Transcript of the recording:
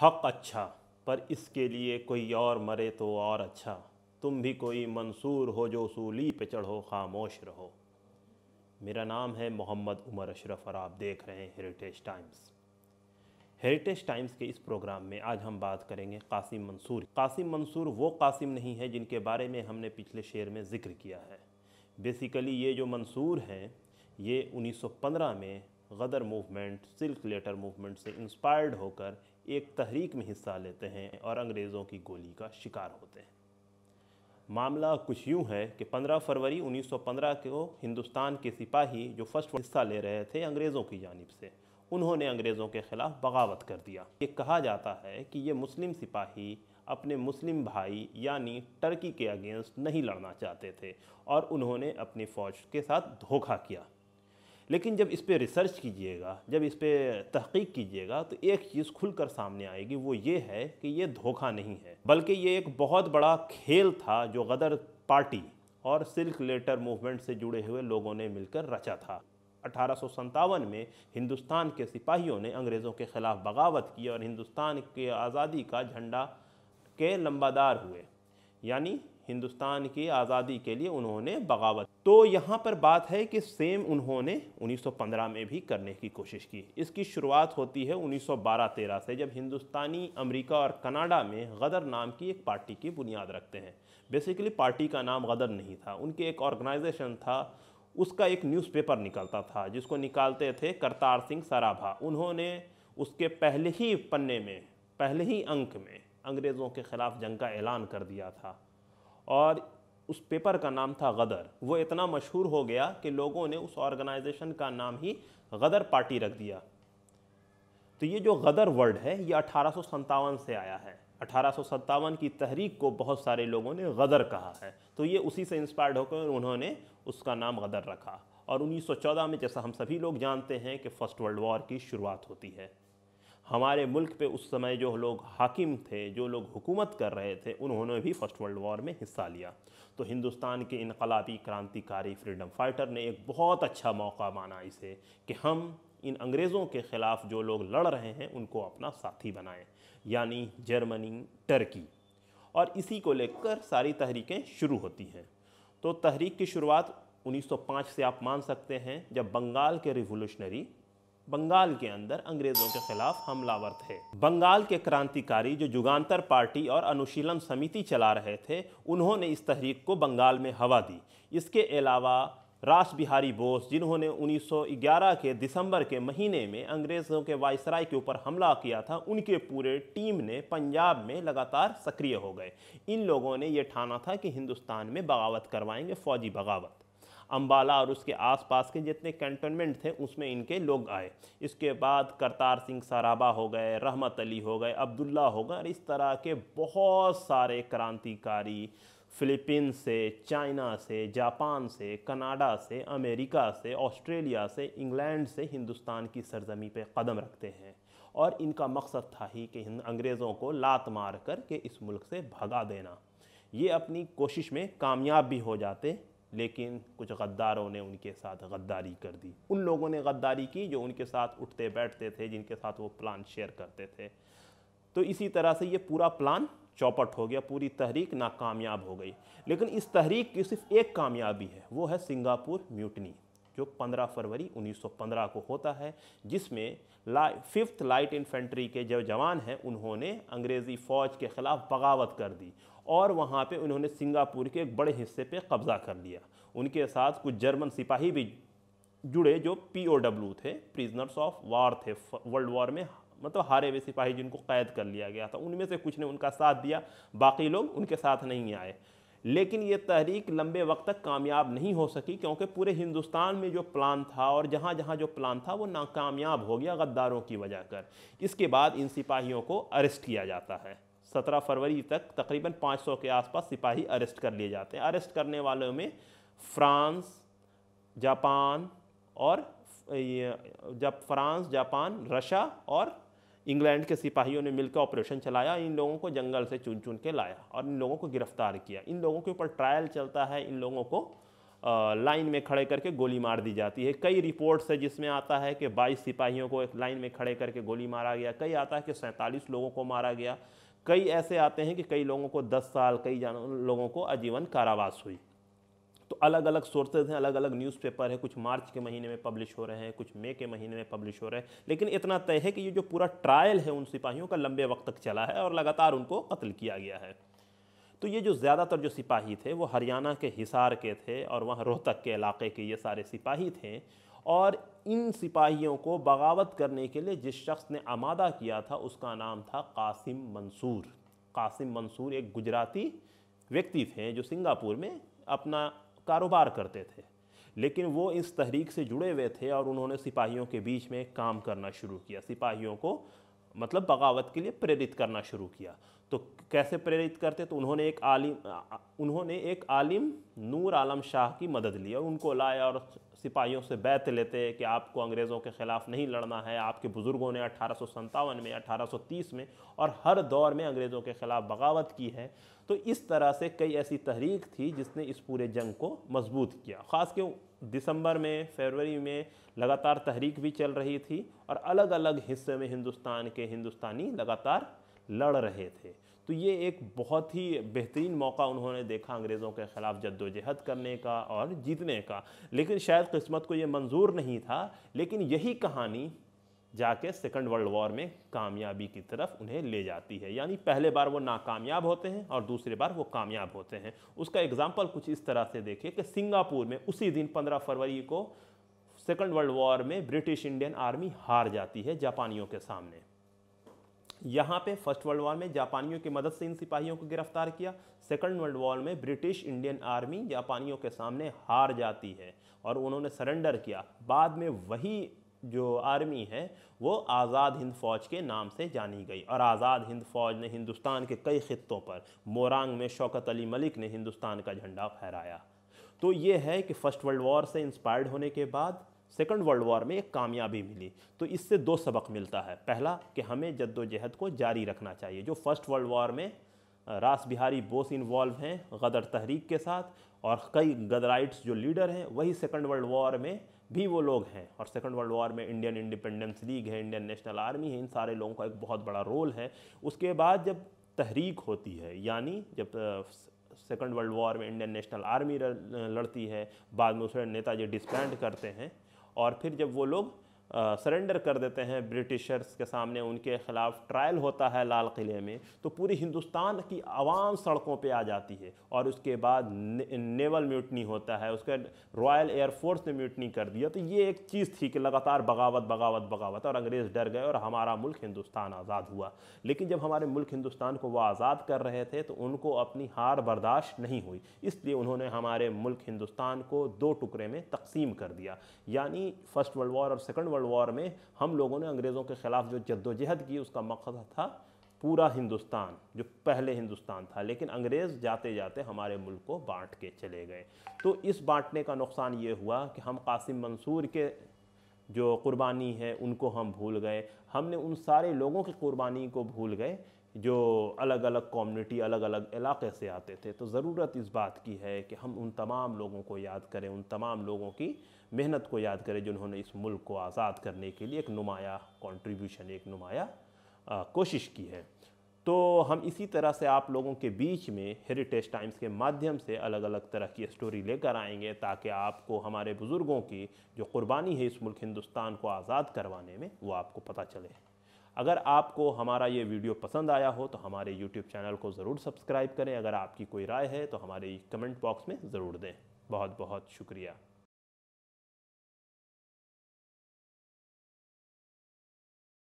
हक अच्छा, पर इसके लिए कोई और मरे तो और अच्छा। तुम भी कोई मंसूर हो जो सूली पे चढ़ो, खामोश रहो। मेरा नाम है मोहम्मद उमर अशरफ और आप देख रहे हैं हेरिटेज टाइम्स। हेरिटेज टाइम्स के इस प्रोग्राम में आज हम बात करेंगे कासिम मंसूर। कासिम मंसूर वो कासिम नहीं है जिनके बारे में हमने पिछले शेर में ज़िक्र किया है। बेसिकली ये जो मंसूर हैं ये 1915 में गदर मूवमेंट, सिल्क लेटर मूवमेंट से इंस्पायर्ड होकर एक तहरीक में हिस्सा लेते हैं और अंग्रेज़ों की गोली का शिकार होते हैं। मामला कुछ यूँ है कि 15 फरवरी 1915 को हिंदुस्तान के सिपाही जो फर्स्ट हिस्सा ले रहे थे अंग्रेज़ों की जानिब से, उन्होंने अंग्रेज़ों के ख़िलाफ़ बगावत कर दिया। ये कहा जाता है कि ये मुस्लिम सिपाही अपने मुस्लिम भाई यानी टर्की के अगेंस्ट नहीं लड़ना चाहते थे और उन्होंने अपनी फ़ौज के साथ धोखा किया। लेकिन जब इस पर रिसर्च कीजिएगा, जब इस पर तहकीक कीजिएगा तो एक चीज़ खुलकर सामने आएगी, वो ये है कि ये धोखा नहीं है, बल्कि ये एक बहुत बड़ा खेल था जो गदर पार्टी और सिल्क लेटर मूवमेंट से जुड़े हुए लोगों ने मिलकर रचा था। 1857 में हिंदुस्तान के सिपाहियों ने अंग्रेज़ों के ख़िलाफ़ बगावत की और हिंदुस्तान के आज़ादी का झंडा के लंबादार हुए, यानी हिंदुस्तान की आज़ादी के लिए उन्होंने बगावत। तो यहाँ पर बात है कि सेम उन्होंने 1915 में भी करने की कोशिश की। इसकी शुरुआत होती है 1912-13 से, जब हिंदुस्तानी अमेरिका और कनाडा में गदर नाम की एक पार्टी की बुनियाद रखते हैं। बेसिकली पार्टी का नाम गदर नहीं था, उनके एक ऑर्गेनाइजेशन था, उसका एक न्यूज़पेपर निकलता था जिसको निकालते थे करतार सिंह सराभा। उन्होंने उसके पहले ही पन्ने में, पहले ही अंक में अंग्रेज़ों के ख़िलाफ़ जंग का ऐलान कर दिया था और उस पेपर का नाम था गदर। वो इतना मशहूर हो गया कि लोगों ने उस ऑर्गेनाइजेशन का नाम ही गदर पार्टी रख दिया। तो ये जो गदर वर्ड है ये 1857 से आया है। 1857 की तहरीक को बहुत सारे लोगों ने गदर कहा है, तो ये उसी से इंस्पायर्ड होकर उन्होंने उसका नाम गदर रखा। और 1914 में, जैसा हम सभी लोग जानते हैं, कि फ़र्स्ट वर्ल्ड वॉर की शुरुआत होती है। हमारे मुल्क पे उस समय जो लोग हाकिम थे, जो लोग हुकूमत कर रहे थे, उन्होंने भी फ़र्स्ट वर्ल्ड वॉर में हिस्सा लिया। तो हिंदुस्तान के इनकलाबी क्रांतिकारी फ्रीडम फाइटर ने एक बहुत अच्छा मौका माना इसे कि हम इन अंग्रेज़ों के ख़िलाफ़ जो लोग लड़ रहे हैं उनको अपना साथी बनाएं, यानी जर्मनी, टर्की। और इसी को लेकर सारी तहरीकें शुरू होती हैं। तो तहरीक की शुरुआत 1905 से आप मान सकते हैं, जब बंगाल के रिवोल्यूशनरी बंगाल के अंदर अंग्रेज़ों के खिलाफ हमलावर थे। बंगाल के क्रांतिकारी जो जुगांतर पार्टी और अनुशीलन समिति चला रहे थे, उन्होंने इस तहरीक को बंगाल में हवा दी। इसके अलावा रास बिहारी बोस, जिन्होंने 1911 के दिसंबर के महीने में अंग्रेज़ों के वायसराय के ऊपर हमला किया था, उनके पूरे टीम ने पंजाब में लगातार सक्रिय हो गए। इन लोगों ने यह ठाना था कि हिंदुस्तान में बगावत करवाएंगे, फौजी बगावत। अम्बाला और उसके आसपास के जितने कैंटोनमेंट थे उसमें इनके लोग आए। इसके बाद करतार सिंह सराभा हो गए, रहमत अली हो गए, अब्दुल्ला हो गए, और इस तरह के बहुत सारे क्रांतिकारी फिलीपींस से, चाइना से, जापान से, कनाडा से, अमेरिका से, ऑस्ट्रेलिया से, इंग्लैंड से हिंदुस्तान की सरजमी पे कदम रखते हैं। और इनका मकसद था ही कि अंग्रेज़ों को लात मार कर के इस मुल्क से भगा देना। ये अपनी कोशिश में कामयाब भी हो जाते, लेकिन कुछ गद्दारों ने उनके साथ गद्दारी कर दी। उन लोगों ने गद्दारी की जो उनके साथ उठते बैठते थे, जिनके साथ वो प्लान शेयर करते थे। तो इसी तरह से ये पूरा प्लान चौपट हो गया, पूरी तहरीक नाकामयाब हो गई। लेकिन इस तहरीक की सिर्फ एक कामयाबी है, वो है सिंगापुर म्यूटनी, जो 15 फरवरी 1915 को होता है, जिसमें 5th लाइट इन्फेंट्री के जो जवान हैं उन्होंने अंग्रेज़ी फ़ौज के ख़िलाफ़ बगावत कर दी और वहाँ पे उन्होंने सिंगापुर के एक बड़े हिस्से पे कब्ज़ा कर लिया। उनके साथ कुछ जर्मन सिपाही भी जुड़े जो POW थे, प्रिजनर्स ऑफ वार थे, वर्ल्ड वॉर में मतलब हारे हुए सिपाही जिनको कैद कर लिया गया था। उनमें से कुछ ने उनका साथ दिया, बाकी लोग उनके साथ नहीं आए। लेकिन ये तहरीक लंबे वक्त तक कामयाब नहीं हो सकी, क्योंकि पूरे हिंदुस्तान में जो प्लान था और जहाँ जहाँ जो प्लान था वो नाकामयाब हो गया गद्दारों की वजह कर। इसके बाद इन सिपाहियों को अरेस्ट किया जाता है। 17 फरवरी तक तकरीबन 500 के आसपास सिपाही अरेस्ट कर लिए जाते हैं। अरेस्ट करने वालों में फ्रांस, जापान और रशिया और इंग्लैंड के सिपाहियों ने मिलकर ऑपरेशन चलाया। इन लोगों को जंगल से चुन चुन के लाया और इन लोगों को गिरफ्तार किया। इन लोगों के ऊपर ट्रायल चलता है, इन लोगों को लाइन में खड़े करके गोली मार दी जाती है। कई रिपोर्ट्स है जिसमें आता है कि 22 सिपाहियों को एक लाइन में खड़े करके गोली मारा गया, कई आता है कि 47 लोगों को मारा गया, कई ऐसे आते हैं कि कई लोगों को 10 साल, कई लोगों को आजीवन कारावास हुई। तो अलग अलग सोर्सेज हैं, अलग अलग न्यूज़पेपर है, कुछ मार्च के महीने में पब्लिश हो रहे हैं, कुछ मई के महीने में पब्लिश हो रहे हैं। लेकिन इतना तय है कि ये जो पूरा ट्रायल है उन सिपाहियों का लंबे वक्त तक चला है और लगातार उनको कत्ल किया गया है। तो ये जो ज़्यादातर जो सिपाही थे वो हरियाणा के हिसार के थे और वहाँ रोहतक के इलाके के ये सारे सिपाही थे। और इन सिपाहियों को बगावत करने के लिए जिस शख्स ने आमादा किया था उसका नाम था कासिम मंसूर। कासिम मंसूर एक गुजराती व्यक्ति थे जो सिंगापुर में अपना कारोबार करते थे, लेकिन वो इस तहरीक से जुड़े हुए थे और उन्होंने सिपाहियों के बीच में काम करना शुरू किया, सिपाहियों को मतलब बगावत के लिए प्रेरित करना शुरू किया। तो कैसे प्रेरित करते? तो उन्होंने एक आलिम नूर आलम शाह की मदद ली और उनको लाया और सिपाहियों से बैत लेते कि आपको अंग्रेज़ों के ख़िलाफ़ नहीं लड़ना है। आपके बुज़ुर्गों ने 1857 में, 1830 में और हर दौर में अंग्रेज़ों के ख़िलाफ़ बगावत की है। तो इस तरह से कई ऐसी तहरीक थी जिसने इस पूरे जंग को मजबूत किया। ख़ास के दिसंबर में, फरवरी में लगातार तहरीक भी चल रही थी और अलग अलग हिस्से में हिंदुस्तान के हिंदुस्तानी लगातार लड़ रहे थे। तो ये एक बहुत ही बेहतरीन मौका उन्होंने देखा अंग्रेज़ों के ख़िलाफ़ जद्दोजहद करने का और जीतने का। लेकिन शायद किस्मत को ये मंजूर नहीं था, लेकिन यही कहानी जाके सेकंड वर्ल्ड वॉर में कामयाबी की तरफ उन्हें ले जाती है। यानी पहले बार वो नाकामयाब होते हैं और दूसरी बार वो कामयाब होते हैं। उसका एग्जाम्पल कुछ इस तरह से देखिए कि सिंगापुर में उसी दिन 15 फरवरी को सेकंड वर्ल्ड वॉर में ब्रिटिश इंडियन आर्मी हार जाती है जापानियों के सामने। यहाँ पे फर्स्ट वर्ल्ड वॉर में जापानियों की मदद से इन सिपाहियों को गिरफ्तार किया, सेकंड वर्ल्ड वॉर में ब्रिटिश इंडियन आर्मी जापानियों के सामने हार जाती है और उन्होंने सरेंडर किया। बाद में वही जो आर्मी है वो आज़ाद हिंद फ़ौज के नाम से जानी गई और आज़ाद हिंद फ़ौज ने हिंदुस्तान के कई खित्तों पर, मोरंग में शौकत अली मलिक ने हिंदुस्तान का झंडा फहराया। तो ये है कि फ़र्स्ट वर्ल्ड वॉर से इंस्पायर्ड होने के बाद सेकंड वर्ल्ड वॉर में एक कामयाबी मिली। तो इससे दो सबक मिलता है। पहला कि हमें जद्दोजहद को जारी रखना चाहिए। जो फर्स्ट वर्ल्ड वॉर में रास बिहारी बोस इन्वॉल्व हैं गदर तहरीक के साथ और कई गदराइट्स जो लीडर हैं वही सेकंड वर्ल्ड वॉर में भी वो लोग हैं। और सेकंड वर्ल्ड वॉर में इंडियन इंडिपेंडेंस लीग है, इंडियन नेशनल आर्मी है, इन सारे लोगों का एक बहुत बड़ा रोल है। उसके बाद जब तहरीक होती है, यानी जब सेकंड वर्ल्ड वॉर में इंडियन नेशनल आर्मी लड़ती है, बाद में उसे नेताजी डिस्बैंड करते हैं और फिर जब वो लोग सरेंडर कर देते हैं ब्रिटिशर्स के सामने, उनके ख़िलाफ़ ट्रायल होता है लाल किले में, तो पूरी हिंदुस्तान की आवाम सड़कों पे आ जाती है। और उसके बाद नेवल म्यूटनी होता है, उसके रॉयल एयरफोर्स ने म्यूटनी कर दिया। तो ये एक चीज़ थी कि लगातार बगावत बगावत बगावत और अंग्रेज़ डर गए और हमारा मुल्क हिंदुस्तान आज़ाद हुआ। लेकिन जब हमारे मुल्क हिंदुस्तान को वो आज़ाद कर रहे थे तो उनको अपनी हार बर्दाश्त नहीं हुई, इसलिए उन्होंने हमारे मुल्क हिंदुस्तान को दो टुकड़े में तकसीम कर दिया। यानी फर्स्ट वर्ल्ड वॉर और सेकंड वर्ल्ड वॉर में हम लोगों ने अंग्रेज़ों के ख़िलाफ़ जो जद्दोजहद की उसका मकसद था पूरा हिंदुस्तान, जो पहले हिंदुस्तान था। लेकिन अंग्रेज़ जाते जाते हमारे मुल्क को बांट के चले गए। तो इस बांटने का नुकसान ये हुआ कि हम कासिम मंसूर के जो कुर्बानी है उनको हम भूल गए। हमने उन सारे लोगों की कुर्बानी को भूल गए जो अलग अलग कम्युनिटी, अलग अलग इलाके से आते थे। तो ज़रूरत इस बात की है कि हम उन तमाम लोगों को याद करें, उन तमाम लोगों की मेहनत को याद करें जिन्होंने इस मुल्क को आज़ाद करने के लिए एक नुमाया कंट्रीब्यूशन, एक नुमाया कोशिश की है। तो हम इसी तरह से आप लोगों के बीच में हेरिटेज टाइम्स के माध्यम से अलग अलग तरह की स्टोरी लेकर आएंगे ताकि आपको हमारे बुज़ुर्गों की जो कुर्बानी है इस मुल्क हिंदुस्तान को आज़ाद करवाने में वो आपको पता चले। अगर आपको हमारा ये वीडियो पसंद आया हो तो हमारे YouTube चैनल को ज़रूर सब्सक्राइब करें। अगर आपकी कोई राय है तो हमारे कमेंट बॉक्स में ज़रूर दें। बहुत बहुत शुक्रिया।